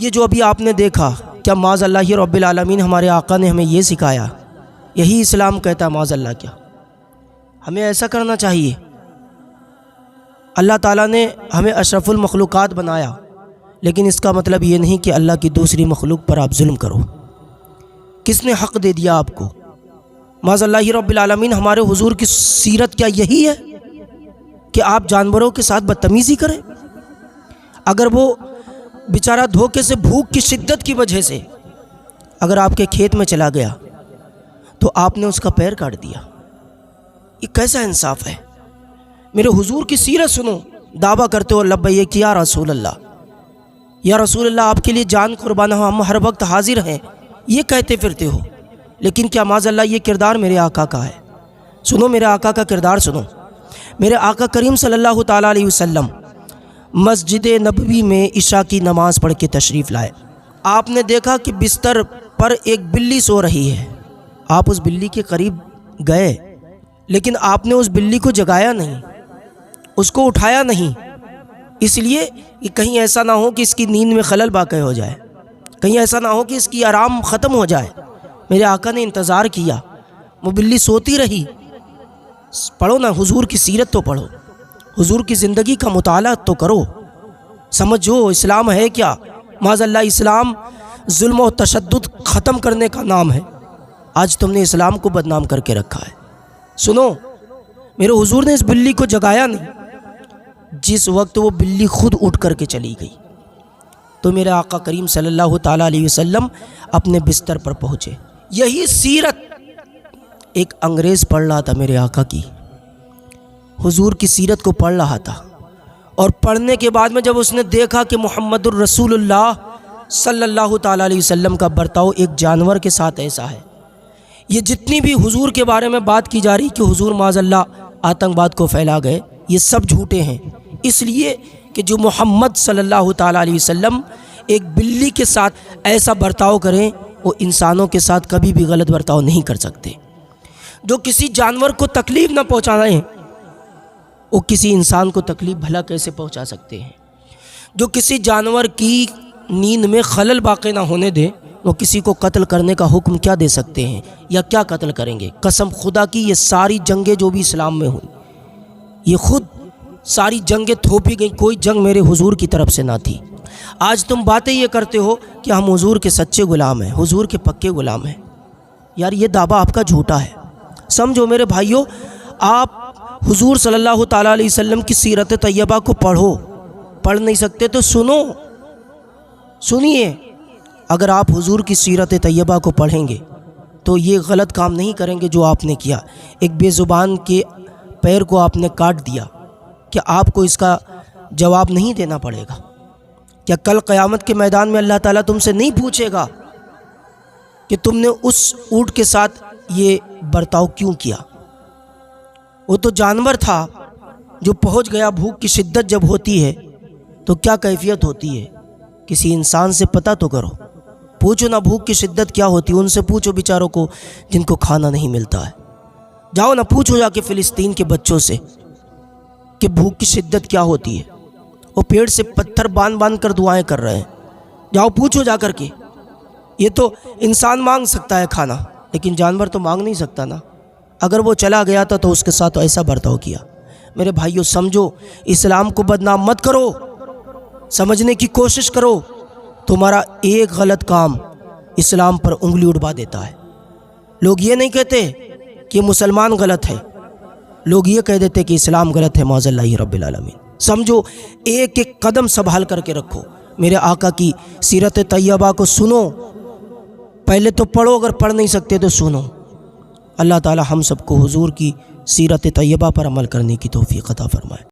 یہ جو ابھی آپ نے دیکھا، کیا معاذ اللہ رب العالمین ہمارے آقا نے ہمیں یہ سکھایا؟ یہی اسلام کہتا ہے معاذ اللہ؟ کیا ہمیں ایسا کرنا چاہیے؟ اللہ تعالیٰ نے ہمیں اشرف المخلوقات بنایا، لیکن اس کا مطلب یہ نہیں کہ اللہ کی دوسری مخلوق پر آپ ظلم کرو۔ کس نے حق دے دیا آپ کو؟ معاذ اللہ رب العالمین ہمارے حضور کی سیرت کیا یہی ہے کہ آپ جانوروں کے ساتھ بدتمیزی کریں؟ اگر وہ بیچارہ دھوکے سے بھوک کی شدت کی وجہ سے اگر آپ کے کھیت میں چلا گیا تو آپ نے اس کا پیر کاٹ دیا، یہ کیسا انصاف ہے؟ میرے حضور کی سیرت سنو، دعویٰ کرتے ہو لبیک یا رسول اللہ، یا رسول اللہ آپ کے لیے جان قربان ہو، ہم ہر وقت حاضر ہیں، یہ کہتے پھرتے ہو، لیکن کیا معاذ اللہ یہ کردار میرے آقا کا ہے؟ سنو میرے آقا کا کردار سنو۔ میرے آقا کریم صلی اللہ تعالیٰ علیہ وسلم مسجد نبوی میں عشاء کی نماز پڑھ کے تشریف لائے۔ آپ نے دیکھا کہ بستر پر ایک بلی سو رہی ہے، آپ اس بلی کے قریب گئے، لیکن آپ نے اس بلی کو جگایا نہیں، اس کو اٹھایا نہیں، اس لیے کہ کہیں ایسا نہ ہو کہ اس کی نیند میں خلل واقع ہو جائے، کہیں ایسا نہ ہو کہ اس کی آرام ختم ہو جائے۔ میرے آقا نے انتظار کیا، وہ بلی سوتی رہی۔ پڑھو نا، حضور کی سیرت تو پڑھو، حضور کی زندگی کا مطالعہ تو کرو، سمجھو اسلام ہے کیا۔ معاذ اللہ اسلام ظلم و تشدد ختم کرنے کا نام ہے، آج تم نے اسلام کو بدنام کر کے رکھا ہے۔ سنو، میرے حضور نے اس بلی کو جگایا نہیں، جس وقت وہ بلی خود اٹھ کر کے چلی گئی تو میرے آقا کریم صلی اللہ تعالیٰ علیہ وسلم اپنے بستر پر پہنچے۔ یہی سیرت ایک انگریز پڑھ رہا تھا میرے آقا کی، حضور کی سیرت کو پڑھ رہا تھا، اور پڑھنے کے بعد میں جب اس نے دیکھا کہ محمد الرسول اللہ صلی اللہ تعالیٰ علیہ وسلم کا برتاؤ ایک جانور کے ساتھ ایسا ہے، یہ جتنی بھی حضور کے بارے میں بات کی جا رہی کہ حضور معاذ اللہ آتنک باد کو پھیلا گئے، یہ سب جھوٹے ہیں، اس لیے کہ جو محمد صلی اللہ تعالیٰ علیہ وسلم ایک بلی کے ساتھ ایسا برتاؤ کریں، وہ انسانوں کے ساتھ کبھی بھی غلط برتاؤ نہیں کر سکتے۔ جو کسی جانور کو تکلیف نہ پہنچا رہے ہیں، وہ کسی انسان کو تکلیف بھلا کیسے پہنچا سکتے ہیں؟ جو کسی جانور کی نیند میں خلل واقع نہ ہونے دے، وہ کسی کو قتل کرنے کا حکم کیا دے سکتے ہیں یا کیا قتل کریں گے؟ قسم خدا کی یہ ساری جنگیں جو بھی اسلام میں ہوئی، یہ خود ساری جنگیں تھوپی گئیں، کوئی جنگ میرے حضور کی طرف سے نہ تھی۔ آج تم باتیں یہ کرتے ہو کہ ہم حضور کے سچے غلام ہیں، حضور کے پکے غلام ہیں، یار یہ دعویٰ آپ کا جھوٹا ہے۔ سمجھو میرے بھائیوں، آپ حضور صلی اللہ تعالیٰ علیہ وسلم کی سیرت طیبہ کو پڑھو، پڑھ نہیں سکتے تو سنو، سنیے۔ اگر آپ حضور کی سیرت طیبہ کو پڑھیں گے تو یہ غلط کام نہیں کریں گے جو آپ نے کیا۔ ایک بے زبان کے پیر کو آپ نے کاٹ دیا، کیا آپ کو اس کا جواب نہیں دینا پڑے گا؟ کیا کل قیامت کے میدان میں اللہ تعالیٰ تم سے نہیں پوچھے گا کہ تم نے اس اونٹ کے ساتھ یہ برتاؤ کیوں کیا؟ وہ تو جانور تھا جو پہنچ گیا۔ بھوک کی شدت جب ہوتی ہے تو کیا کیفیت ہوتی ہے؟ کسی انسان سے پتہ تو کرو، پوچھو نا بھوک کی شدت کیا ہوتی ہے، ان سے پوچھو بیچاروں کو جن کو کھانا نہیں ملتا ہے۔ جاؤ نا پوچھو جا کے فلسطین کے بچوں سے کہ بھوک کی شدت کیا ہوتی ہے، وہ پیڑ سے پتھر باندھ باندھ کر دعائیں کر رہے ہیں، جاؤ پوچھو جا کر کے۔ یہ تو انسان مانگ سکتا ہے کھانا، لیکن جانور تو مانگ نہیں سکتا نا۔ اگر وہ چلا گیا تھا تو اس کے ساتھ ایسا برتاؤ کیا۔ میرے بھائیوں سمجھو، اسلام کو بدنام مت کرو، سمجھنے کی کوشش کرو۔ تمہارا ایک غلط کام اسلام پر انگلی اٹھا دیتا ہے۔ لوگ یہ نہیں کہتے کہ مسلمان غلط ہے، لوگ یہ کہہ دیتے کہ اسلام غلط ہے۔ معاذ اللہ رب العالمین، سمجھو ایک ایک قدم سنبھال کر کے رکھو۔ میرے آقا کی سیرت طیبہ کو سنو، پہلے تو پڑھو، اگر پڑھ نہیں سکتے تو سنو۔ اللہ تعالی ہم سب کو حضور کی سیرت طیبہ پر عمل کرنے کی توفیق عطا فرمائے۔